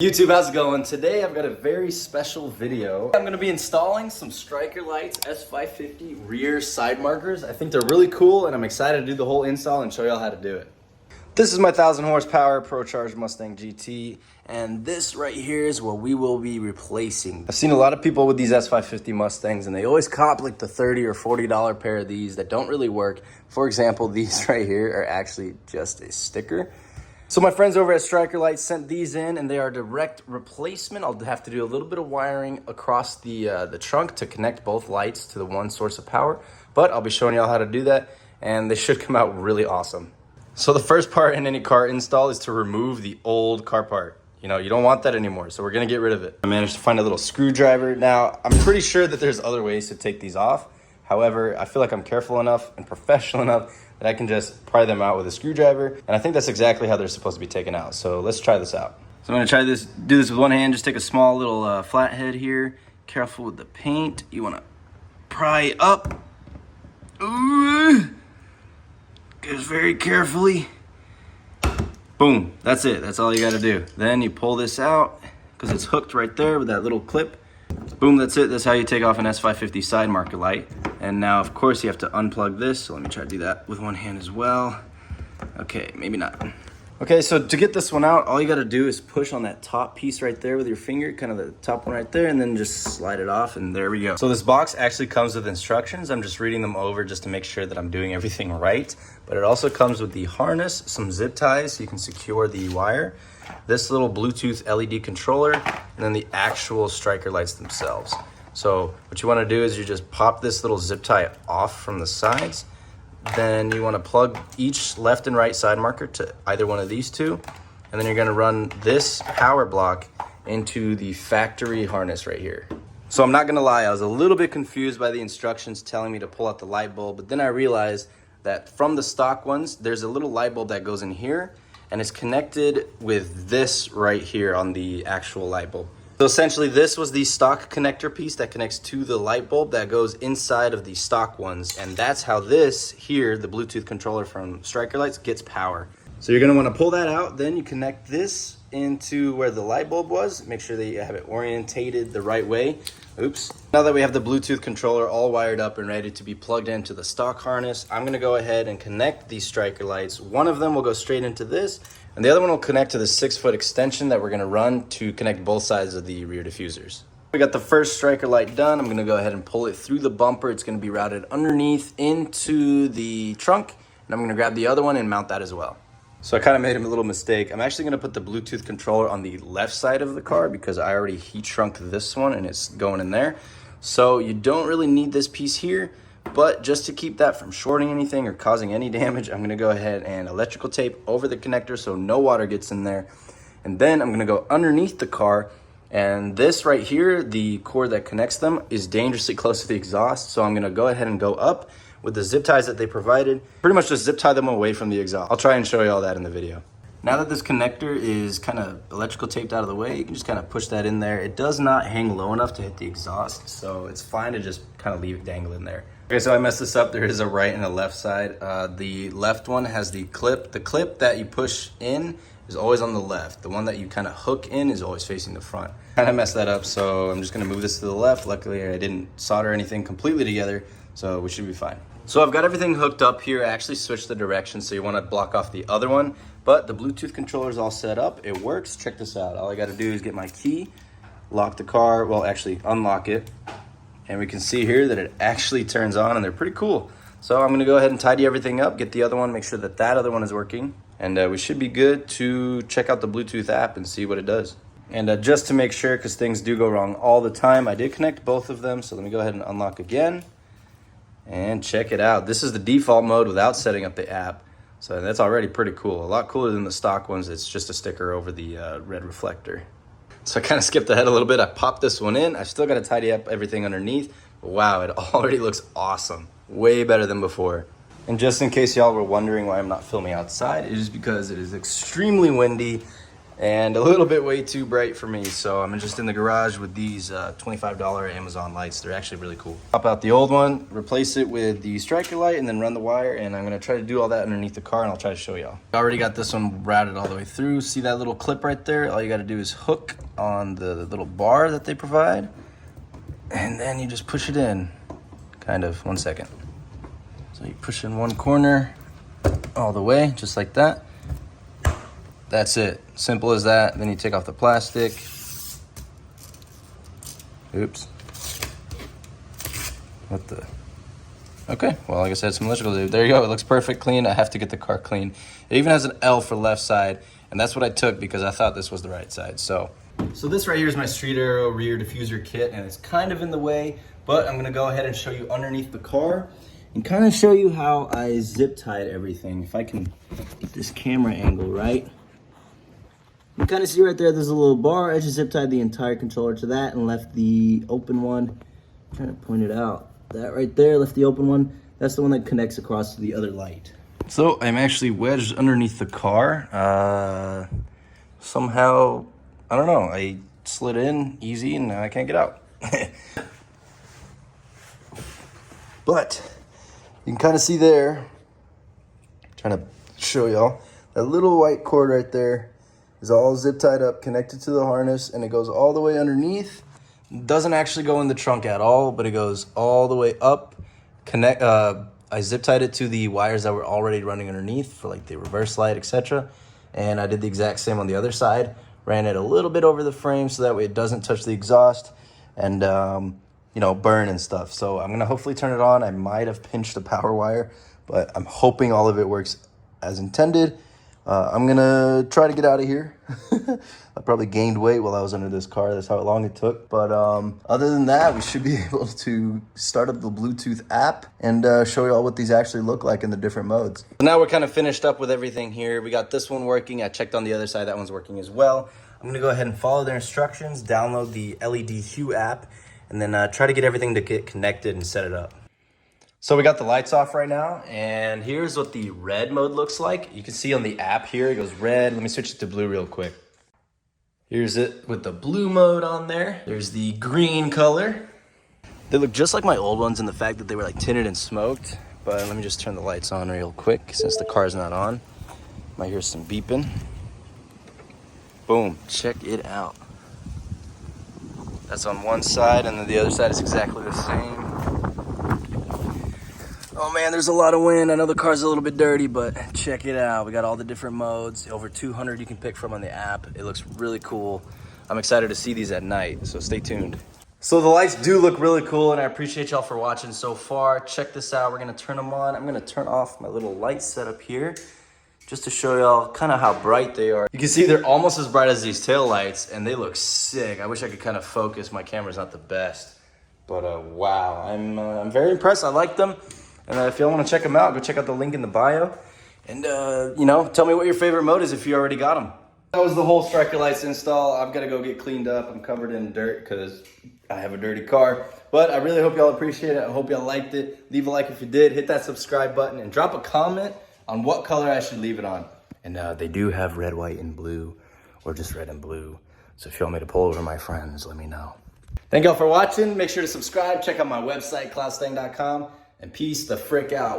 YouTube, how's it going? Today I've got a very special video. I'm gonna be installing some striker lights, S550 rear side markers. I think they're really cool and I'm excited to do the whole install and show y'all how to do it. This is my 1000 horsepower Procharged Mustang GT, and this right here is what we will be replacing. I've seen a lot of people with these S550 Mustangs and they always cop like the $30 or $40 pair of these that don't really work. For example, these right here are actually just a sticker. So my friends over at Striker Lights sent these in and they are direct replacement. I'll have to do a little bit of wiring across the trunk to connect both lights to the one source of power, but I'll be showing y'all how to do that and they should come out really awesome. So the first part in any car install is to remove the old car part. You know, you don't want that anymore, so we're gonna get rid of it. I managed to find a little screwdriver. Now, I'm pretty sure that there's other ways to take these off. However, I feel like I'm careful enough and professional enough that I can just pry them out with a screwdriver. And I think that's exactly how they're supposed to be taken out. So let's try this out. So I'm gonna do this with one hand. Just take a small little flathead here. Careful with the paint. You wanna pry up. Ooh. Goes very carefully. Boom, that's it. That's all you gotta do. Then you pull this out because it's hooked right there with that little clip. Boom, that's it. That's how you take off an S550 side marker light. And now, of course, you have to unplug this. So let me try to do that with one hand as well. Okay, maybe not. Okay, so to get this one out, all you gotta do is push on that top piece right there with your finger, kind of the top one right there, and then just slide it off, and there we go. So this box actually comes with instructions. I'm just reading them over just to make sure that I'm doing everything right. But it also comes with the harness, some zip ties so you can secure the wire, this little Bluetooth LED controller, and then the actual striker lights themselves. So what you wanna do is you just pop this little zip tie off from the sides. Then you wanna plug each left and right side marker to either one of these two. And then you're gonna run this power block into the factory harness right here. So I'm not gonna lie, I was a little bit confused by the instructions telling me to pull out the light bulb, but then I realized that from the stock ones, there's a little light bulb that goes in here and it's connected with this right here on the actual light bulb. So essentially this was the stock connector piece that connects to the light bulb that goes inside of the stock ones. And that's how this here, the Bluetooth controller from Striker Lights, gets power. So you're gonna wanna pull that out, then you connect this into where the light bulb was. Make sure that you have it orientated the right way. Oops. Now that we have the Bluetooth controller all wired up and ready to be plugged into the stock harness, I'm gonna go ahead and connect these Striker Lights. One of them will go straight into this, and the other one will connect to the 6-foot extension that we're gonna run to connect both sides of the rear diffusers. We got the first striker light done. I'm gonna go ahead and pull it through the bumper. It's gonna be routed underneath into the trunk, and I'm gonna grab the other one and mount that as well. So I kind of made a little mistake. I'm actually gonna put the Bluetooth controller on the left side of the car because I already heat shrunk this one and it's going in there. So you don't really need this piece here, but just to keep that from shorting anything or causing any damage, I'm gonna go ahead and electrical tape over the connector so no water gets in there. And then I'm gonna go underneath the car, and this right here, the cord that connects them, is dangerously close to the exhaust. So I'm gonna go ahead and go up with the zip ties that they provided. Pretty much just zip tie them away from the exhaust. I'll try and show you all that in the video. Now that this connector is kind of electrical taped out of the way, you can just kind of push that in there. It does not hang low enough to hit the exhaust, so it's fine to just kind of leave it dangling there. Okay, so I messed this up. There is a right and a left side. The left one has the clip. The clip that you push in is always on the left. The one that you kind of hook in is always facing the front. Kind of messed that up, so I'm just gonna move this to the left. Luckily, I didn't solder anything completely together, so we should be fine. So I've got everything hooked up here. I actually switched the direction, so you wanna block off the other one, but the Bluetooth controller is all set up. It works. Check this out. All I gotta do is get my key, lock the car, well, actually unlock it, and we can see here that it actually turns on, and they're pretty cool. So I'm gonna go ahead and tidy everything up, get the other one, make sure that that other one is working, and we should be good to check out the Bluetooth app and see what it does. And just to make sure, because things do go wrong all the time, I did connect both of them, so let me go ahead and unlock again. And check it out. This is the default mode without setting up the app. So that's already pretty cool. A lot cooler than the stock ones. It's just a sticker over the red reflector. So I kind of skipped ahead a little bit. I popped this one in. I still got to tidy up everything underneath. But wow, it already looks awesome. Way better than before. And just in case y'all were wondering why I'm not filming outside, it is because it is extremely windy. and a little bit way too bright for me. So I'm just in the garage with these $25 Amazon lights. They're actually really cool. Pop out the old one, replace it with the striker light, and then run the wire. And I'm gonna try to do all that underneath the car, and I'll try to show y'all. I already got this one routed all the way through. See that little clip right there? All you gotta do is hook on the little bar that they provide, and then you just push it in, kind of, 1 second. So you push in one corner all the way, just like that. That's it, simple as that. Then you take off the plastic. Oops. What the? Okay, well, like I said, some electrical dude. There you go, it looks perfect, clean. I have to get the car clean. It even has an L for left side, and that's what I took because I thought this was the right side, so this right here is my Street Arrow rear diffuser kit, and it's kind of in the way, but I'm gonna go ahead and show you underneath the car and kind of show you how I zip tied everything. If I can get this camera angle right. You kind of see right there, there's a little bar. I just zip tied the entire controller to that and left the open one. I'm trying to point it out. That right there, left the open one. That's the one that connects across to the other light. So I'm actually wedged underneath the car. Somehow, I don't know, I slid in easy and now I can't get out. But you can kind of see there, I'm trying to show y'all, that little white cord right there is all zip tied up, connected to the harness, and it goes all the way underneath. Doesn't actually go in the trunk at all, but it goes all the way up. I zip tied it to the wires that were already running underneath for like the reverse light, etc. And I did the exact same on the other side. Ran it a little bit over the frame so that way it doesn't touch the exhaust and you know, burn and stuff. So I'm gonna hopefully turn it on. I might have pinched the power wire, but I'm hoping all of it works as intended. I'm gonna try to get out of here. I probably gained weight while I was under this car. That's how long it took. But other than that, we should be able to start up the Bluetooth app and show you all what these actually look like in the different modes. Now we're kind of finished up with everything here. We got this one working. I checked on the other side. That one's working as well. I'm gonna go ahead and follow their instructions, download the LED Hue app, and then try to get everything to get connected and set it up. So we got the lights off right now, and here's what the red mode looks like. You can see on the app here, it goes red. Let me switch it to blue real quick. Here's it with the blue mode on there. There's the green color. They look just like my old ones in the fact that they were like tinted and smoked, but let me just turn the lights on real quick since the car's not on. Might hear some beeping. Boom, check it out. That's on one side, and then the other side is exactly the same. Oh man, there's a lot of wind. I know the car's a little bit dirty, but check it out. We got all the different modes, over 200 you can pick from on the app. It looks really cool. I'm excited to see these at night, so stay tuned. So the lights do look really cool, and I appreciate y'all for watching so far. Check this out, we're gonna turn them on. I'm gonna turn off my little light setup here, just to show y'all kind of how bright they are. You can see they're almost as bright as these tail lights, and they look sick. I wish I could kind of focus. My camera's not the best, but wow, I'm very impressed. I like them. And if y'all want to check them out, go check out the link in the bio. And, you know, tell me what your favorite mode is if you already got them. That was the whole striker lights install. I've got to go get cleaned up. I'm covered in dirt because I have a dirty car. But I really hope y'all appreciate it. I hope y'all liked it. Leave a like if you did. Hit that subscribe button and drop a comment on what color I should leave it on. And they do have red, white, and blue, or just red and blue. So if you want me to pull over my friends, let me know. Thank y'all for watching. Make sure to subscribe. Check out my website, CloutStang.com. And peace the frick out.